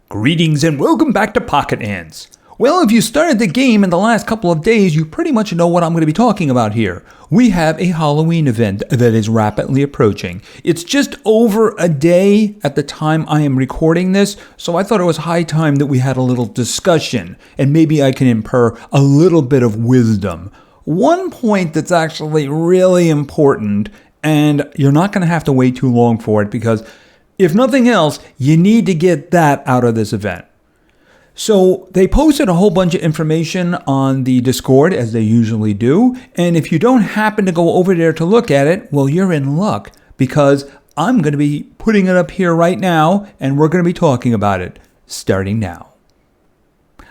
Greetings and welcome back to Pocket Ants. Well, if you started the game in the last couple of days, you pretty much know what I'm going to be talking about here. We have a Halloween event that is rapidly approaching. It's just over a day at the time I am recording this, so I thought it was high time that we had a little discussion, and maybe I can impart a little bit of wisdom. One point that's actually really important, and you're not going to have to wait too long for it because if nothing else, you need to get that out of this event. So they posted a whole bunch of information on the Discord, as they usually do. And if you don't happen to go over there to look at it, well, you're in luck because I'm going to be putting it up here right now, and we're going to be talking about it starting now.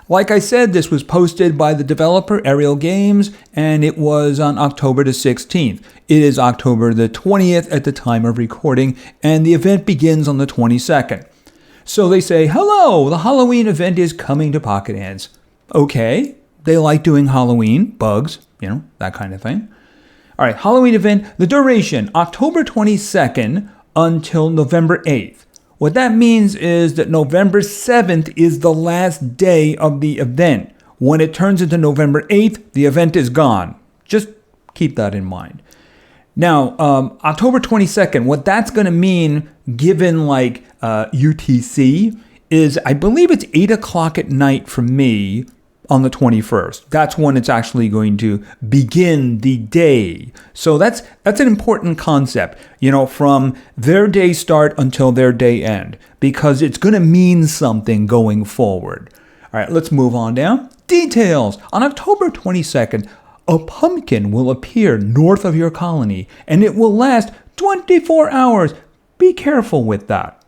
Like I said, this was posted by the developer Ariel Games, and it was on October the 16th. It is October the 20th at the time of recording, and the event begins on the 22nd. So they say, hello, the Halloween event is coming to Pocket Ants. Okay, they like doing Halloween, bugs, that kind of thing. All right, Halloween event, the duration, October 22nd until November 8th. What that means is that November 7th is the last day of the event. When it turns into November 8th, the event is gone. Just keep that in mind. Now, October 22nd, what that's going to mean, given UTC, is I believe it's 8 o'clock at night for me on the 21st. That's when it's actually going to begin the day. So that's an important concept, from their day start until their day end, because it's going to mean something going forward. All right, let's move on down. Details. On October 22nd, a pumpkin will appear north of your colony, and it will last 24 hours. Be careful with that.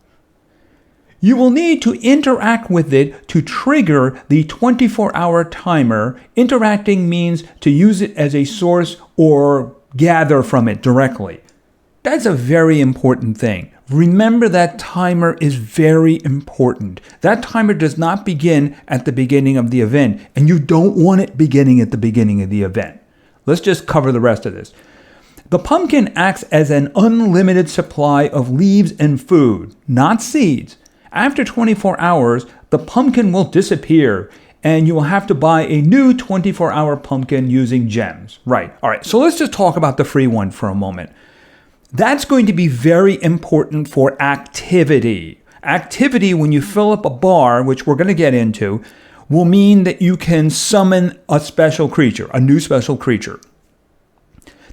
You will need to interact with it to trigger the 24-hour timer. Interacting means to use it as a source or gather from it directly. That's a very important thing. Remember that timer is very important. That timer does not begin at the beginning of the event, and you don't want it beginning at the beginning of the event. Let's just cover the rest of this. The pumpkin acts as an unlimited supply of leaves and food, not seeds. After 24 hours, the pumpkin will disappear, and you will have to buy a new 24-hour pumpkin using gems. Right. All right. So let's just talk about the free one for a moment. That's going to be very important for activity. Activity, when you fill up a bar, which we're going to get into, will mean that you can summon a special creature, a new special creature.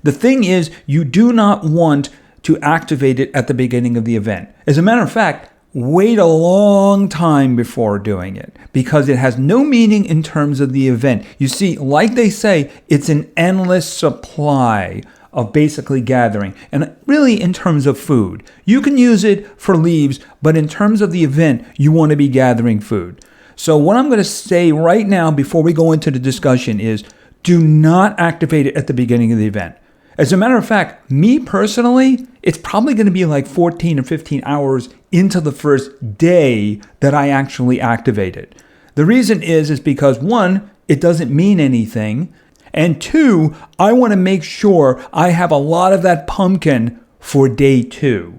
The thing is, you do not want to activate it at the beginning of the event. As a matter of fact, wait a long time before doing it because it has no meaning in terms of the event. You see, like they say, it's an endless supply of basically gathering. And really in terms of food, you can use it for leaves, but in terms of the event, you want to be gathering food. So what I'm going to say right now before we go into the discussion is do not activate it at the beginning of the event. As a matter of fact, me personally, it's probably going to be like 14 or 15 hours into the first day that I actually activate it. The reason is because one, it doesn't mean anything. And two, I want to make sure I have a lot of that pumpkin for day 2.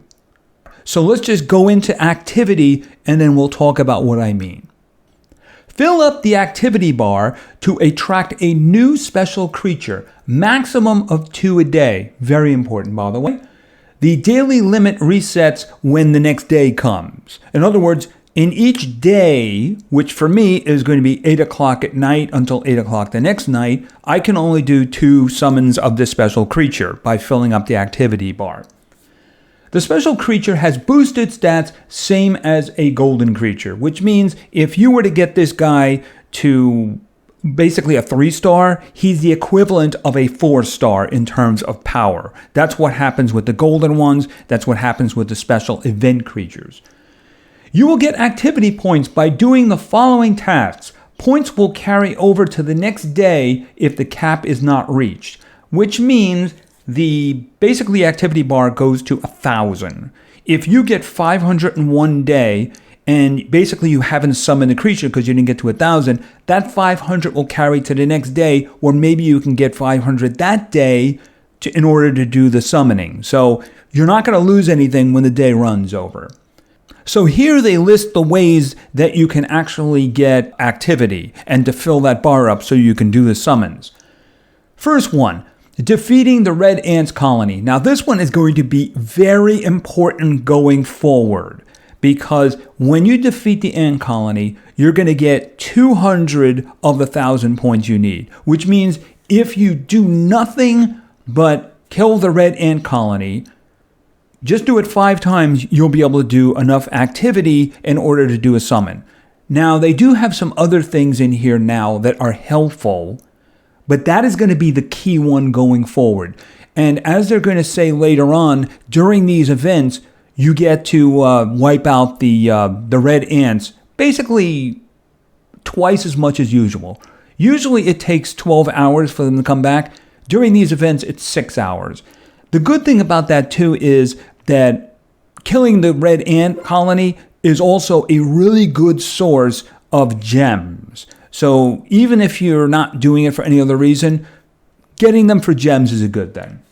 So let's just go into activity and then we'll talk about what I mean. Fill up the activity bar to attract a new special creature, maximum of 2 a day. Very important, by the way. The daily limit resets when the next day comes. In other words, in each day, which for me is going to be 8 o'clock at night until 8 o'clock the next night, I can only do 2 summons of this special creature by filling up the activity bar. The special creature has boosted stats same as a golden creature, which means if you were to get this guy to basically a 3-star, he's the equivalent of a 4-star in terms of power. That's what happens with the golden ones. That's what happens with the special event creatures. You will get activity points by doing the following tasks. Points will carry over to the next day if the cap is not reached, which means the activity bar goes to 1,000. If you get 501 day and basically you haven't summoned the creature because you didn't get to 1,000, that 500 will carry to the next day, or maybe you can get 500 that day in order to do the summoning. So you're not going to lose anything when the day runs over. So here they list the ways that you can actually get activity and to fill that bar up so you can do the summons. First one, defeating the red ants colony. Now this one is going to be very important going forward because when you defeat the ant colony, you're going to get 200 of the 1,000 points you need, which means if you do nothing but kill the red ant colony, just do it 5 times, you'll be able to do enough activity in order to do a summon. Now, they do have some other things in here now that are helpful, but that is going to be the key one going forward. And as they're going to say later on, during these events, you get to wipe out the red ants basically twice as much as usual. Usually it takes 12 hours for them to come back. During these events, it's 6 hours. The good thing about that too is that killing the red ant colony is also a really good source of gems. So even if you're not doing it for any other reason, getting them for gems is a good thing.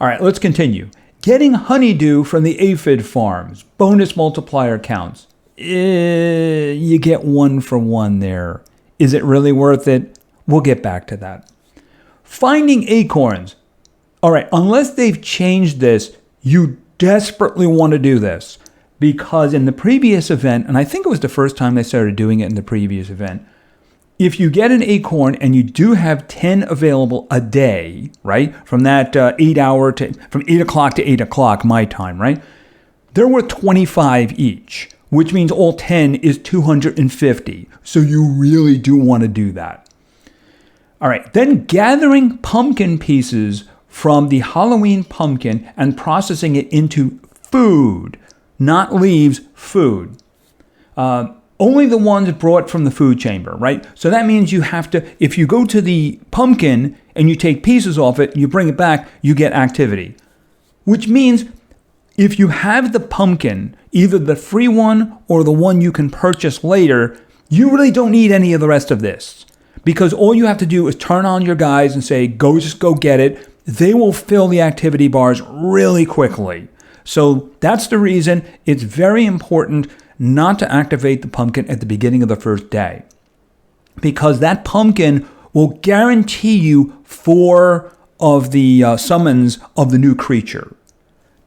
All right, let's continue. Getting honeydew from the aphid farms. Bonus multiplier counts. You get 1 for 1 there. Is it really worth it? We'll get back to that. Finding acorns. All right, unless they've changed this, you desperately want to do this because in the previous event, and I think it was the first time they started doing it in the previous event, if you get an acorn and you do have 10 available a day, right, from that 8 hour to, from 8 o'clock to 8 o'clock my time, right, they're worth 25 each, which means all 10 is 250. So you really do want to do that. All right, then gathering pumpkin pieces from the Halloween pumpkin and processing it into food, not leaves, food. Only the ones brought from the food chamber, right? So that means you have to, if you go to the pumpkin and you take pieces off it, you bring it back, you get activity. Which means if you have the pumpkin, either the free one or the one you can purchase later, you really don't need any of the rest of this. Because all you have to do is turn on your guys and say, just go get it. They will fill the activity bars really quickly. So that's the reason it's very important not to activate the pumpkin at the beginning of the first day. Because that pumpkin will guarantee you 4 of the summons of the new creature.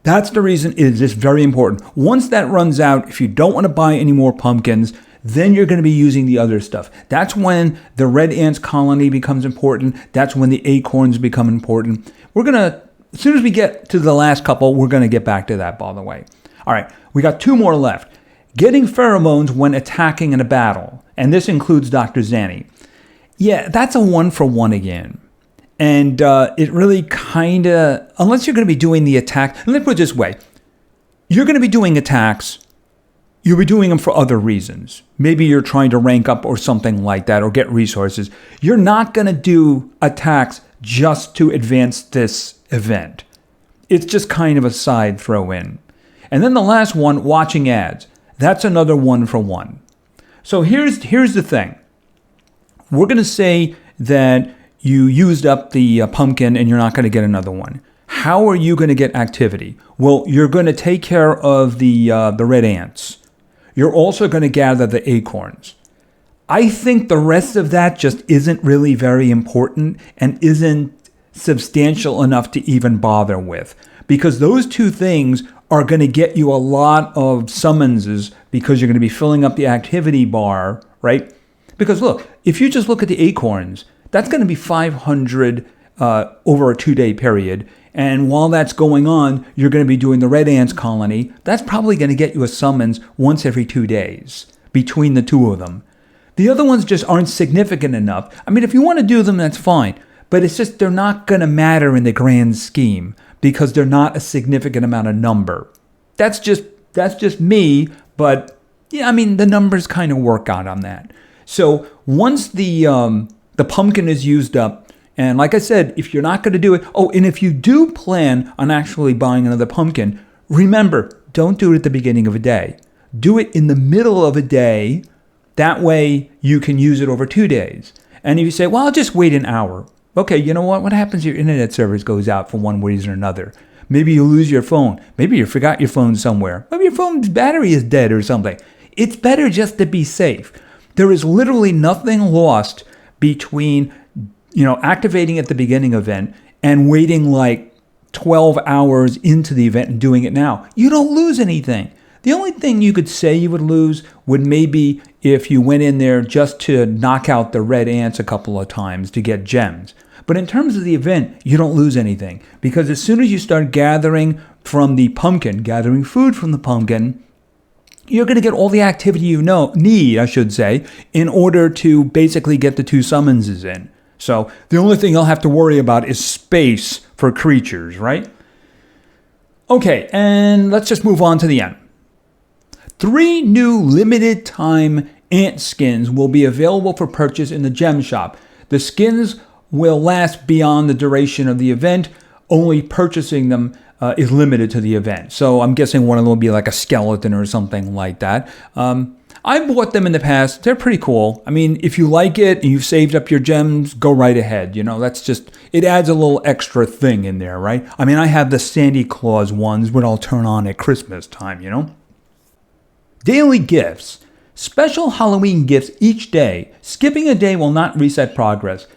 That's the reason it is just very important. Once that runs out, if you don't want to buy any more pumpkins, then you're going to be using the other stuff. That's when the red ants colony becomes important. That's when the acorns become important. As soon as we get to the last couple, we're going to get back to that, by the way. All right, we got 2 more left. Getting pheromones when attacking in a battle. And this includes Dr. Zanny. Yeah, that's a 1 for 1 again. And it really kind of, unless you're going to be doing the attack, and let's put it this way. You're going to be doing attacks. You'll be doing them for other reasons. Maybe you're trying to rank up or something like that or get resources. You're not going to do attacks just to advance this event. It's just kind of a side throw in. And then the last one, watching ads. That's another 1 for 1. So here's the thing. We're going to say that you used up the pumpkin and you're not going to get another one. How are you going to get activity? Well, you're going to take care of the red ants. You're also going to gather the acorns. I think the rest of that just isn't really very important and isn't substantial enough to even bother with. Because those 2 things are going to get you a lot of summonses because you're going to be filling up the activity bar, right? Because look, if you just look at the acorns, that's going to be 500 over a 2-day period. And while that's going on, you're going to be doing the red ants colony. That's probably going to get you a summons once every 2 days between the 2 of them. The other ones just aren't significant enough. I mean, if you want to do them, that's fine. But it's just they're not going to matter in the grand scheme because they're not a significant amount of number. That's just me, but yeah, I mean, the numbers kind of work out on that. So once the pumpkin is used up, and like I said, if you're not going to do it, and if you do plan on actually buying another pumpkin, remember, don't do it at the beginning of a day. Do it in the middle of a day. That way you can use it over 2 days. And if you say, well, I'll just wait an hour. Okay, you know what? What happens if your internet service goes out for one reason or another? Maybe you lose your phone. Maybe you forgot your phone somewhere. Maybe your phone's battery is dead or something. It's better just to be safe. There is literally nothing lost between, activating at the beginning event and waiting like 12 hours into the event and doing it now. You don't lose anything. The only thing you could say you would lose would maybe if you went in there just to knock out the red ants a couple of times to get gems. But in terms of the event, you don't lose anything, because as soon as you start gathering from the pumpkin, gathering food from the pumpkin, you're going to get all the activity you need, in order to basically get the 2 summonses in. So the only thing you'll have to worry about is space for creatures, right? Okay, and let's just move on to the end. 3 new limited time ant skins will be available for purchase in the gem shop. The skins will last beyond the duration of the event. Only purchasing them is limited to the event. So I'm guessing one of them will be like a skeleton or something like that. I bought them in the past. They're pretty cool. I mean, if you like it and you've saved up your gems, go right ahead. That's just, it adds a little extra thing in there, right? I mean, I have the Santa Claus ones, which I'll turn on at Christmas time, Daily gifts. Special Halloween gifts each day. Skipping a day will not reset progress.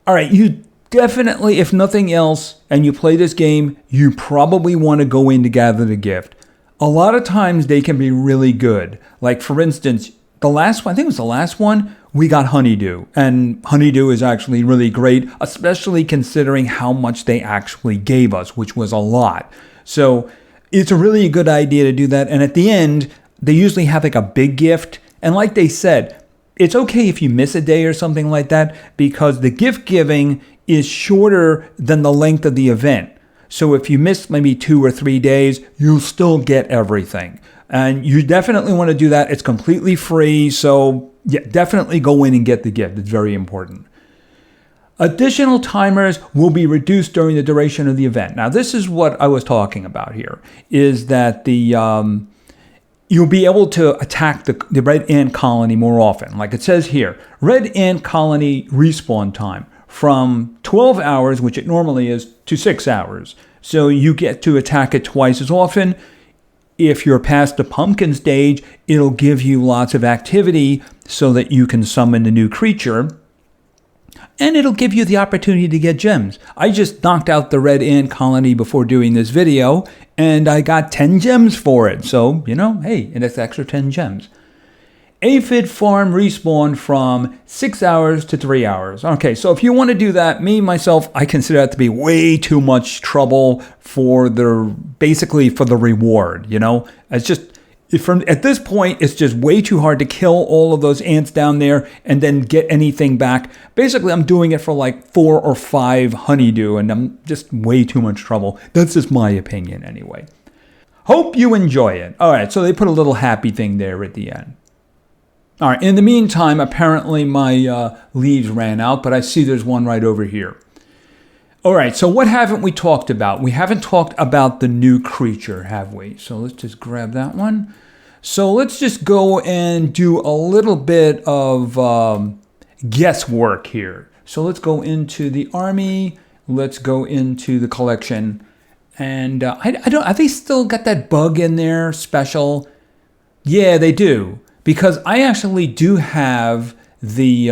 All right, you definitely, if nothing else, and you play this game, you probably want to go in to gather the gift. A lot of times they can be really good. Like, for instance, the last one, I think it was the last one, we got honeydew. And honeydew is actually really great, especially considering how much they actually gave us, which was a lot. So it's a really good idea to do that. And at the end, they usually have like a big gift. And like they said, it's okay if you miss a day or something like that, because the gift giving is shorter than the length of the event. So if you miss maybe 2 or 3 days, you'll still get everything. And you definitely want to do that. It's completely free. So yeah, definitely go in and get the gift. It's very important. Additional timers will be reduced during the duration of the event. Now, this is what I was talking about here, is that you'll be able to attack the red ant colony more often. Like it says here, red ant colony respawn time from 12 hours, which it normally is, to 6 hours. So you get to attack it twice as often. If you're past the pumpkin stage, it'll give you lots of activity so that you can summon the new creature. And it'll give you the opportunity to get gems. I just knocked out the red ant colony before doing this video, and I got 10 gems for it. So, hey, and that's extra 10 gems. Aphid farm respawn from 6 hours to 3 hours. Okay, so if you want to do that, myself, I consider that to be way too much trouble for the reward, It's just, at this point, it's just way too hard to kill all of those ants down there and then get anything back. Basically, I'm doing it for like 4 or 5 honeydew, and I'm just way too much trouble. That's just my opinion anyway. Hope you enjoy it. All right, so they put a little happy thing there at the end. All right, in the meantime, apparently my leaves ran out, but I see there's one right over here. All right, so what haven't we talked about? We haven't talked about the new creature, have we? So let's just grab that one. So let's just go and do a little bit of guesswork here. So let's go into the army. Let's go into the collection. And have they still got that bug in there, special? Yeah, they do. Because I actually do have the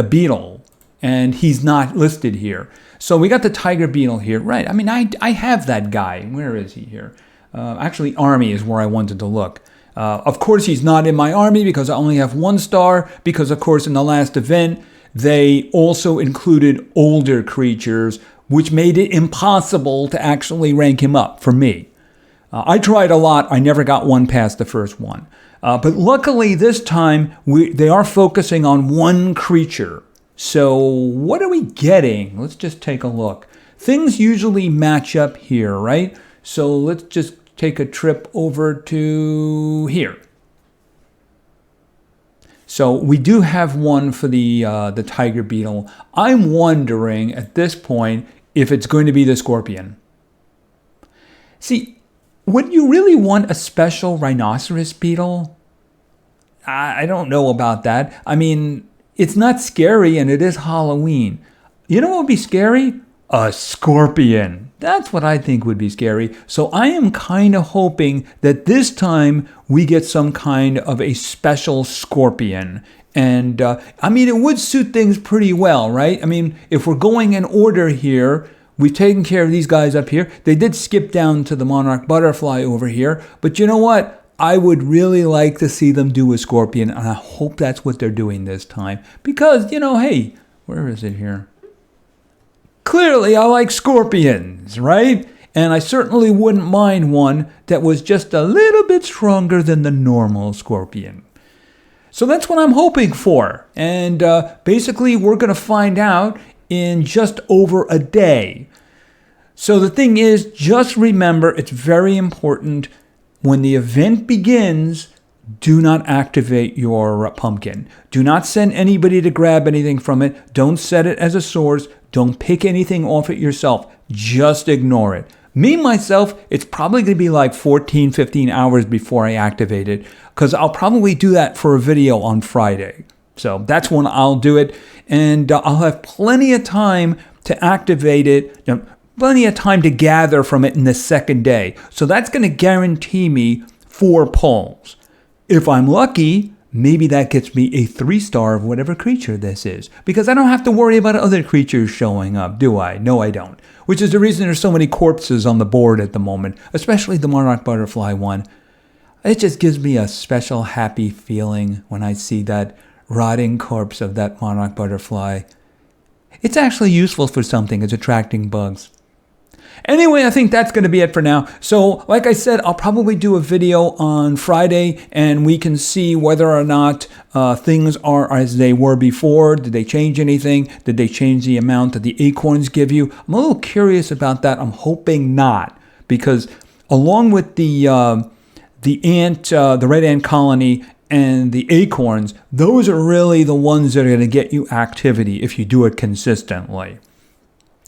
beetle, and he's not listed here. So we got the tiger beetle here, right? I mean, I have that guy. Where is he here? Actually, army is where I wanted to look. Of course, he's not in my army because I only have 1 star. Because, of course, in the last event, they also included older creatures, which made it impossible to actually rank him up for me. I tried a lot. I never got one past the first one. But luckily, this time, they are focusing on 1 creature. So what are we getting? Let's just take a look. Things usually match up here, right? So let's just take a trip over to here. So we do have one for the tiger beetle. I'm wondering at this point if it's going to be the scorpion. See, would you really want a special rhinoceros beetle? I don't know about that. I mean, it's not scary and it is Halloween. You know what would be scary? A scorpion. That's what I think would be scary. So I am kind of hoping that this time we get some kind of a special scorpion. And I mean, it would suit things pretty well, right? I mean, if we're going in order here, we've taken care of these guys up here. They did skip down to the monarch butterfly over here. But you know what? I would really like to see them do a scorpion. And I hope that's what they're doing this time. Because, hey, where is it here? Clearly, I like scorpions, right? And I certainly wouldn't mind one that was just a little bit stronger than the normal scorpion. So that's what I'm hoping for. And basically, we're going to find out in just over a day. So the thing is, just remember, it's very important, when the event begins, do not activate your pumpkin. Do not send anybody to grab anything from it. Don't set it as a source. Don't pick anything off it yourself. Just ignore it. Me, myself, it's probably going to be like 14, 15 hours before I activate it, because I'll probably do that for a video on Friday. So that's when I'll do it, and I'll have plenty of time to activate it, plenty of time to gather from it in the second day. So that's going to guarantee me 4 pulls. If I'm lucky, maybe that gets me a 3-star of whatever creature this is, because I don't have to worry about other creatures showing up, do I? No, I don't. Which is the reason there's so many corpses on the board at the moment, especially the monarch butterfly one. It just gives me a special happy feeling when I see that rotting corpse of that monarch butterfly. It's actually useful for something. It's attracting bugs. Anyway, I think that's going to be it for now. So, like I said, I'll probably do a video on Friday, and we can see whether or not things are as they were before. Did they change anything? Did they change the amount that the acorns give you? I'm a little curious about that. I'm hoping not, because along with the red ant colony and the acorns, those are really the ones that are going to get you activity if you do it consistently.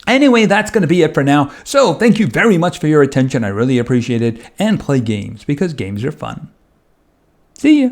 Anyway, that's going to be it for now. So thank you very much for your attention. I really appreciate it. And play games, because games are fun. See ya.